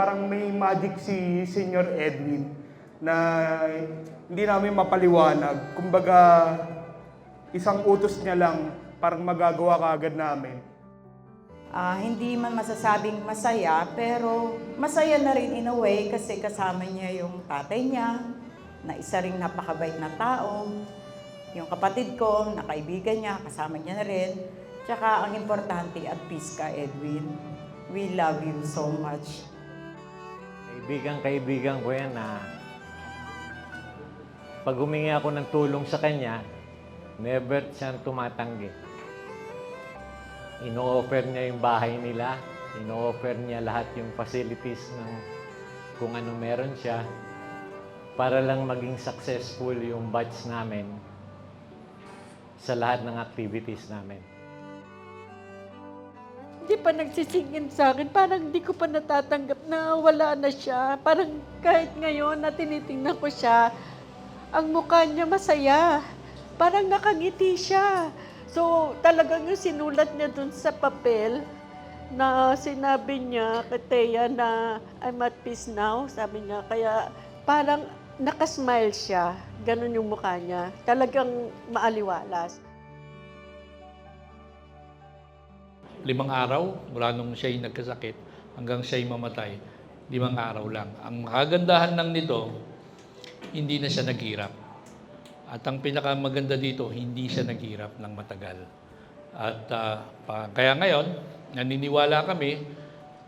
parang may magic si Senior Edwin na hindi namin mapaliwanag. Kumbaga, isang utos niya lang, parang magagawa kaagad namin. Hindi man masasabing masaya, pero masaya na rin in a way kasi kasama niya yung tatay niya, na isa ring napakabait na tao. Yung kapatid ko, na kaibigan niya, kasama niya na rin. Tsaka ang importante, at peace ka, Edwin. We love you so much. Kaibigan ko yan na pag humingi ako ng tulong sa kanya, never siyang tumatanggi. Ino-offer niya yung bahay nila, ino-offer niya lahat yung facilities ng kung ano meron siya para lang maging successful yung batch namin sa lahat ng activities namin. Hindi pa nagsisingin sa akin. Parang hindi ko pa natatanggap na wala na siya. Parang kahit ngayon na tinitingnan ko siya, ang mukha niya masaya. Parang nakangiti siya. So talagang yung sinulat niya dun sa papel na sinabi niya kay Thea na I'm at peace now, sabi niya. Kaya parang nakasmile siya. Ganun yung mukha niya. Talagang maaliwalas. 5 araw, mula nung siya'y nagkasakit hanggang siya'y mamatay, 5 araw lang. Ang kagandahan lang nito, hindi na siya naghirap. At ang pinakamaganda dito, hindi siya naghirap ng matagal. At kaya ngayon, naniniwala kami,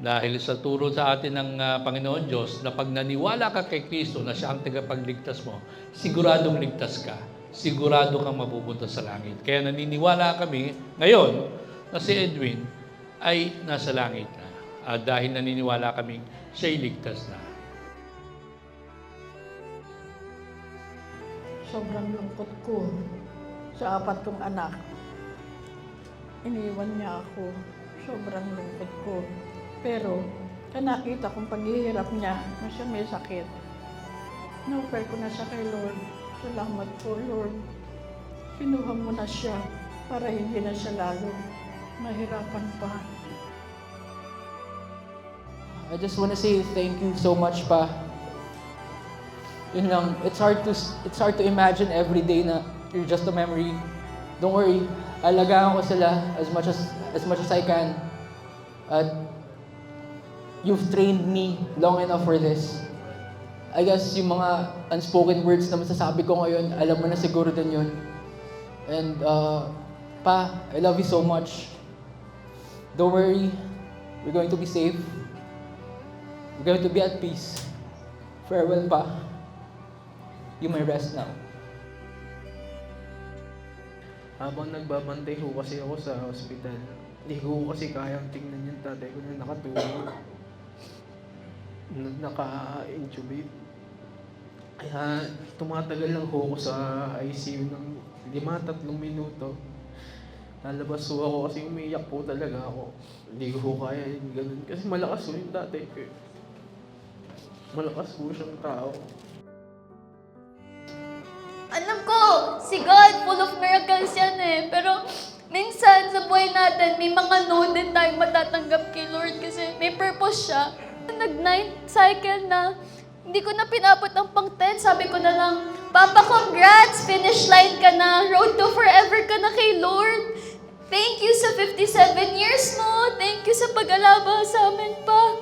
dahil sa turo sa atin ng Panginoon Diyos, na pag naniwala ka kay Kristo na siya ang tagapagligtas mo, siguradong ligtas ka. Sigurado kang mapupunta sa langit. Kaya naniniwala kami ngayon, na si Edwin ay nasa langit na. At dahil naniniwala kaming siya'y ligtas na. Sobrang lungkot ko sa 4 kong anak. Iniwan niya ako. Sobrang lungkot ko. Pero, nakita kong paghihirap niya na siya may sakit. No-offer ko na siya kay Lord. Salamat po, Lord. Kinuha mo na siya para hindi na siya lalo mahirapan pa. I just want to say thank you so much, Pa. Yun lang, it's hard to imagine every day na you're just a memory. Don't worry, alagaan ko sila as much as I can. At you've trained me long enough for this. I guess yung mga unspoken words na masasabi ko ngayon, alam mo na siguro din yun. And Pa, I love you so much. Don't worry, we're going to be safe. We're going to be at peace. Farewell, Pa. You may rest now. Habang nagbabantay ho kasi ako sa hospital, hindi ko kasi kayang tingnan yung tatay ko na nakatulog. Naka-intubate. Kaya tumatagal lang ho ako sa ICU ng 3 minuto. Lalabas ho ako kasi umiyak po talaga ako. Hindi ko ho kaya yung ganun. Kasi malakas ho yung tatay ko. Malakas po siyang tao. Alam ko, si God, full of miracles yan eh. Pero minsan sa buhay natin, may mga no din tayong matatanggap kay Lord kasi may purpose siya. Nag-9th cycle na, hindi ko na pinapot ang pang-10. Sabi ko na lang, Papa, congrats! Finish line ka na. Road to forever ka na kay Lord. Thank you sa 57 years mo. Thank you sa pag-alaba sa amin pa.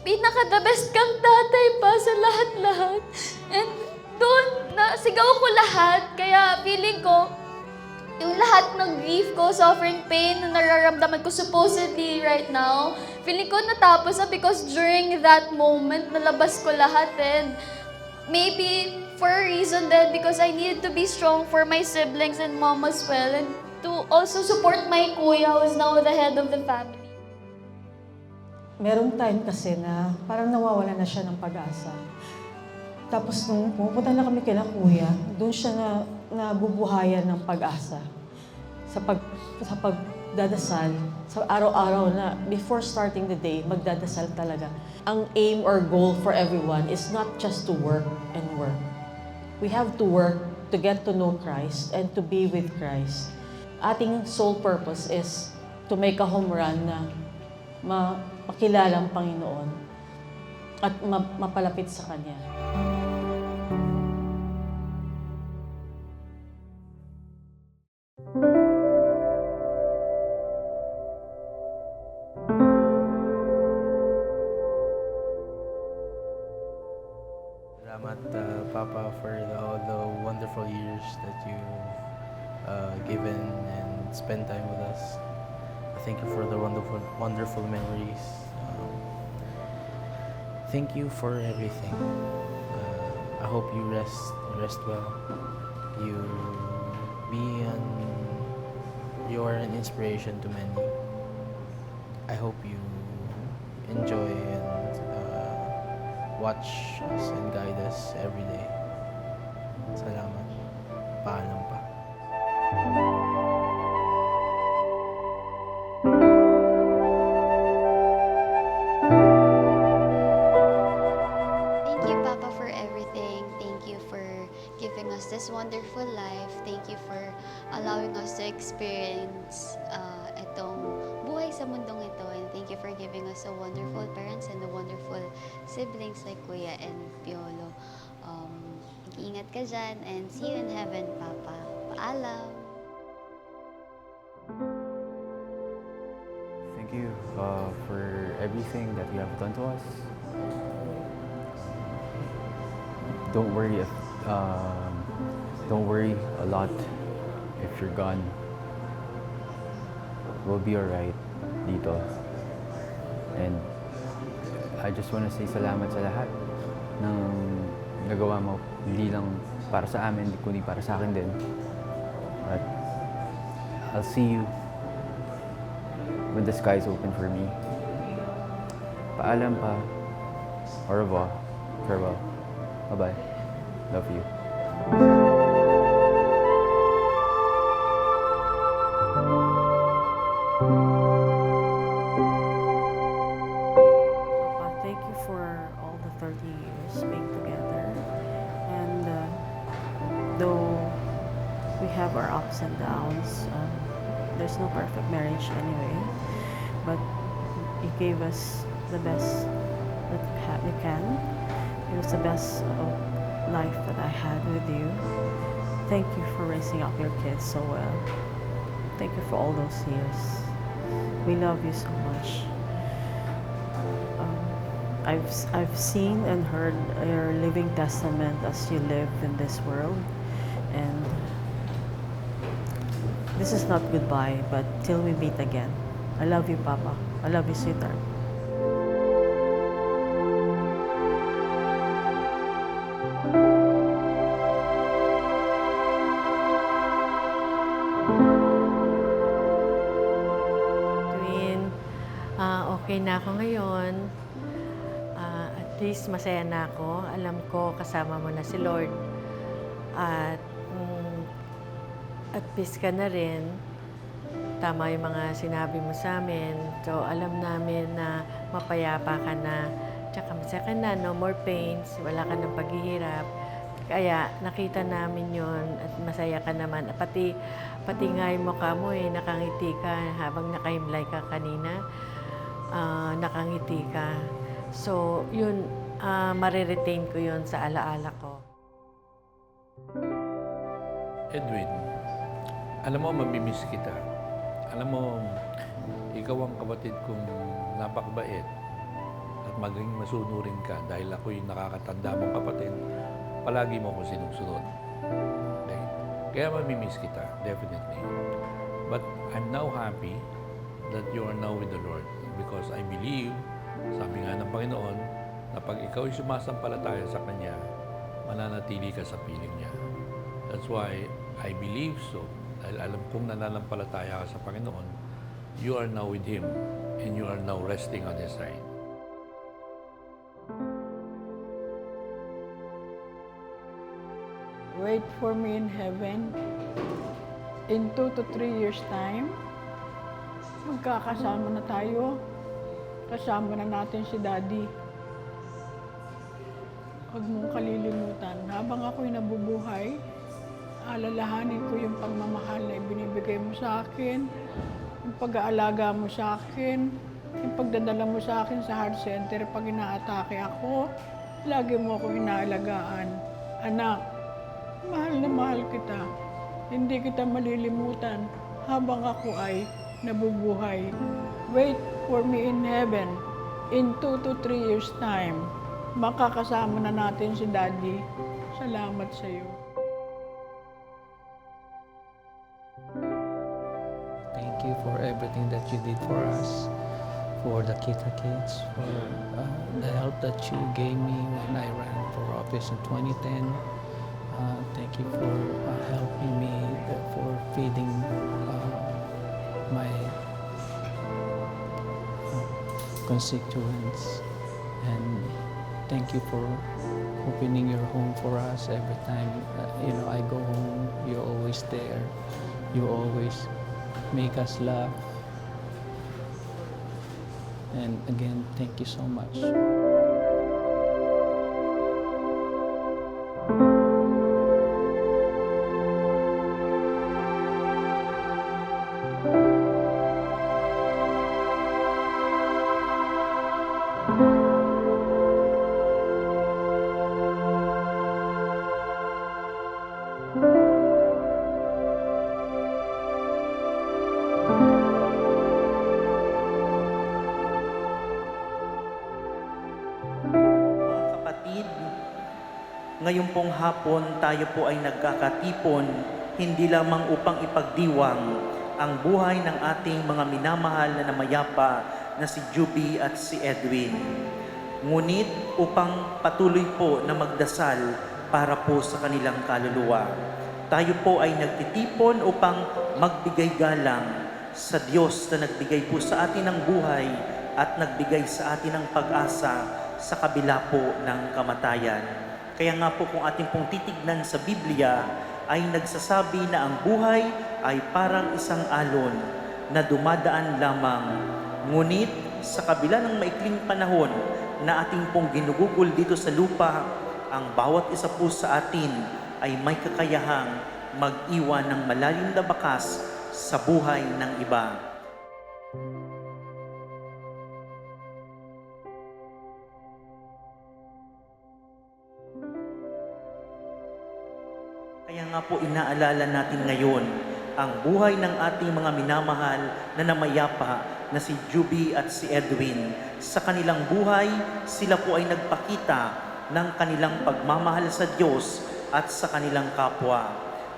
Pinaka-the best kang tatay pa sa lahat-lahat. And doon, nasigaw ko lahat. Kaya feeling ko, yung lahat ng grief ko, suffering, pain na nararamdaman ko supposedly right now, feeling ko natapos na because during that moment, nalabas ko lahat. And maybe for a reason then, because I needed to be strong for my siblings and mom as well. And to also support my kuya who is now the head of the family. Merong time kasi na parang nawawala na siya ng pag-asa. Tapos nung pupunta na kami kila kuya, doon siya nabubuhayan ng pag-asa. Sa pagdadasal, sa araw-araw na before starting the day, magdadasal talaga. Ang aim or goal for everyone is not just to work and work. We have to work to get to know Christ and to be with Christ. Ating sole purpose is to make a home run na makilala ang Panginoon. at mapalapit sa Kanya. Salamat, Papa, for all the wonderful years that you've given and spent time with us. Thank you for the wonderful memories. Thank you for everything. I hope you rest well. You are an inspiration to many. I hope you enjoy and watch us and guide us every day. Salamat. Paalam pa. Thank you, Papa, for everything. Thank you for giving us this wonderful life. Thank you for allowing us to experience itong buhay sa mundong ito. And thank you for giving us a wonderful parents and a wonderful siblings like Kuya and Piolo. Mag-iingat ka dyan and see you in heaven, Papa. Paalam! Thank you for everything that you have done to us. Don't worry a lot if you're gone. We'll be alright dito. And I just want to say salamat sa lahat ng nagawa mo. Hindi lang para sa amin, kundi para sa akin din. But I'll see you when the sky's open for me. Paalam pa. Au revoir. Farewell. Bye-bye. Love you. Thank you for all the 30 years being together. And though we have our ups and downs, there's no perfect marriage anyway. But you gave us the best that we can. It was the best of life that I had with you. Thank you for raising up your kids so well. Thank you for all those years. We love you so much. I've seen and heard your living testament as you live in this world, and this is not goodbye, but till we meet again. I love you, Papa. I love you, sweetheart. Okay na ako ngayon. At least masaya na ako. Alam ko kasama mo na si Lord. At at peace ka na rin. Tama yung mga sinabi mo sa amin. So alam namin na mapayapa ka na. Tsaka masaya ka na, no more pains. Wala ka ng paghihirap. Kaya nakita namin yon at masaya ka naman. Pati nga yung mukha mo nakangiti ka habang nakahimlay ka kanina. Nakangiti ka. So, yun, mariretain ko yun sa alaala ko. Edwin, alam mo, mamimiss kita. Alam mo, ikaw ang kapatid kong napakabait at maging masunurin ka dahil ako yung nakakatanda mong kapatid. Palagi mo ako sinusunod. Okay? Kaya mamimiss kita, definitely. But I'm now happy that you are now with the Lord. Because I believe, sabi nga ng Panginoon, na pag ikaw ay sumasampalataya sa Kanya, mananatili ka sa piling niya. That's why I believe so. Dahil alam kong nananampalataya ka sa Panginoon, you are now with Him and you are now resting on His side. Wait for me in heaven. In 2 to 3 years' time, magkakasama na tayo. Kasama na natin si Daddy. Huwag mong kalilimutan. Habang ako'y nabubuhay, alalahanin ko yung pagmamahal na ibinibigay mo sa akin, yung pag-aalaga mo sa akin, Yung pagdadala mo sa akin sa heart center pag inaatake ako, lagi mo ako inaalagaan. Anak, mahal na mahal kita. Hindi kita malilimutan habang ako ay nabubuhay. Wait for me in heaven. In 2 to 3 years time, makakasama na natin si Daddy. Salamat sa iyo. Thank you for everything that you did for us, for the Kita Kids, for the help that you gave me when I ran for office in 2010. Thank you for helping me for feeding my constituents. And thank you for opening your home for us every time. I go home, you're always there. You always make us laugh. And again, thank you so much. Ngayong pong hapon, tayo po ay nagkakatipon, hindi lamang upang ipagdiwang ang buhay ng ating mga minamahal na namayapa na si Juby at si Edwin. Ngunit upang patuloy po na magdasal para po sa kanilang kaluluwa. Tayo po ay nagtitipon upang magbigay galang sa Diyos na nagbigay po sa atin ng buhay at nagbigay sa atin ng pag-asa sa kabila po ng kamatayan. Kaya nga po kung ating pong titignan sa Biblia ay nagsasabi na ang buhay ay parang isang alon na dumadaan lamang. Ngunit sa kabila ng maikling panahon na ating pong ginugugol dito sa lupa, ang bawat isa po sa atin ay may kakayahang mag-iwan ng malalim na bakas sa buhay ng iba. Kaya nga po inaalala natin ngayon ang buhay ng ating mga minamahal na namayapa na si Juby at si Edwin. Sa kanilang buhay, sila po ay nagpakita ng kanilang pagmamahal sa Diyos at sa kanilang kapwa.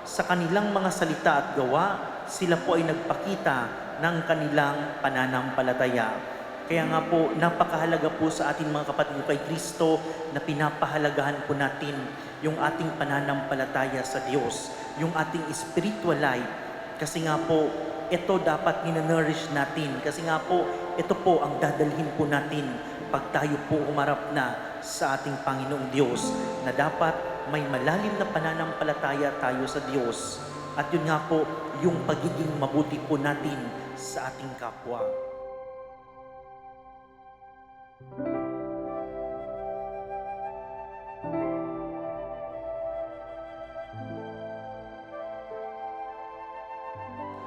Sa kanilang mga salita at gawa, sila po ay nagpakita ng kanilang pananampalataya. Kaya nga po, napakahalaga po sa ating mga kapatid kay Kristo na pinapahalagahan po natin yung ating pananampalataya sa Diyos, yung ating spiritual life. Kasi nga po, ito dapat nina-nourish natin. Kasi nga po, ito po ang dadalhin po natin pag tayo po umarap na sa ating Panginoong Diyos, na dapat may malalim na pananampalataya tayo sa Diyos. At yun nga po, yung pagiging mabuti po natin sa ating kapwa.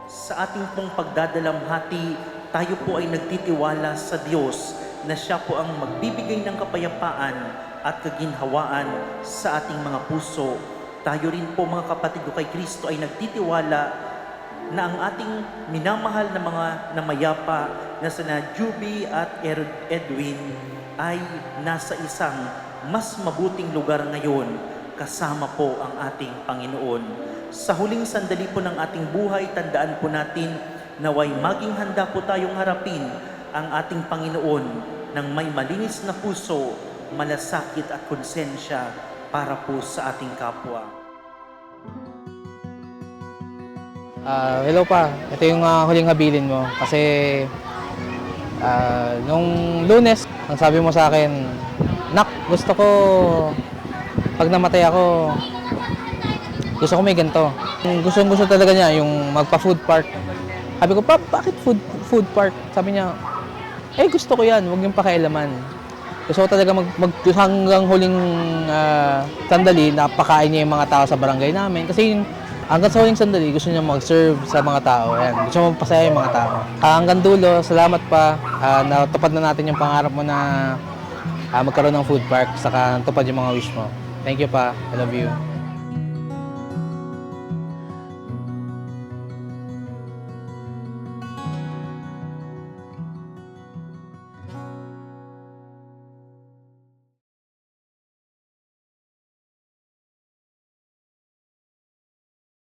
Sa ating pong pagdadalamhati, tayo po ay nagtitiwala sa Diyos na Siya po ang magbibigay ng kapayapaan at kaginhawaan sa ating mga puso. Tayo rin po mga kapatid ko kay Kristo ay nagtitiwala na ang ating minamahal na mga namayapa na sina Juby at Edwin ay nasa isang mas mabuting lugar ngayon kasama po ang ating Panginoon. Sa huling sandali po ng ating buhay, tandaan po natin naway maging handa po tayong harapin ang ating Panginoon ng may malinis na puso, malasakit at konsensya para po sa ating kapwa. Hello pa, ito yung huling habilin mo kasi nung Lunes, ang sabi mo sa akin, Nak, gusto ko pag namatay ako, gusto ko may ganito. Gusto talaga niya yung magpa-food park. Sabi ko, bakit food park? Sabi niya, gusto ko yan, huwag yung pakialaman. Gusto ko talaga hanggang huling sandali, napakain niya yung mga tao sa barangay namin. Kasi Hanggang sa huling sandali, gusto niya mag-serve sa mga tao. Ayan, gusto mo magpasaya yung mga tao. Hanggang dulo, salamat pa. Natupad na natin yung pangarap mo na magkaroon ng food park, saka natupad yung mga wish mo. Thank you pa. I love you.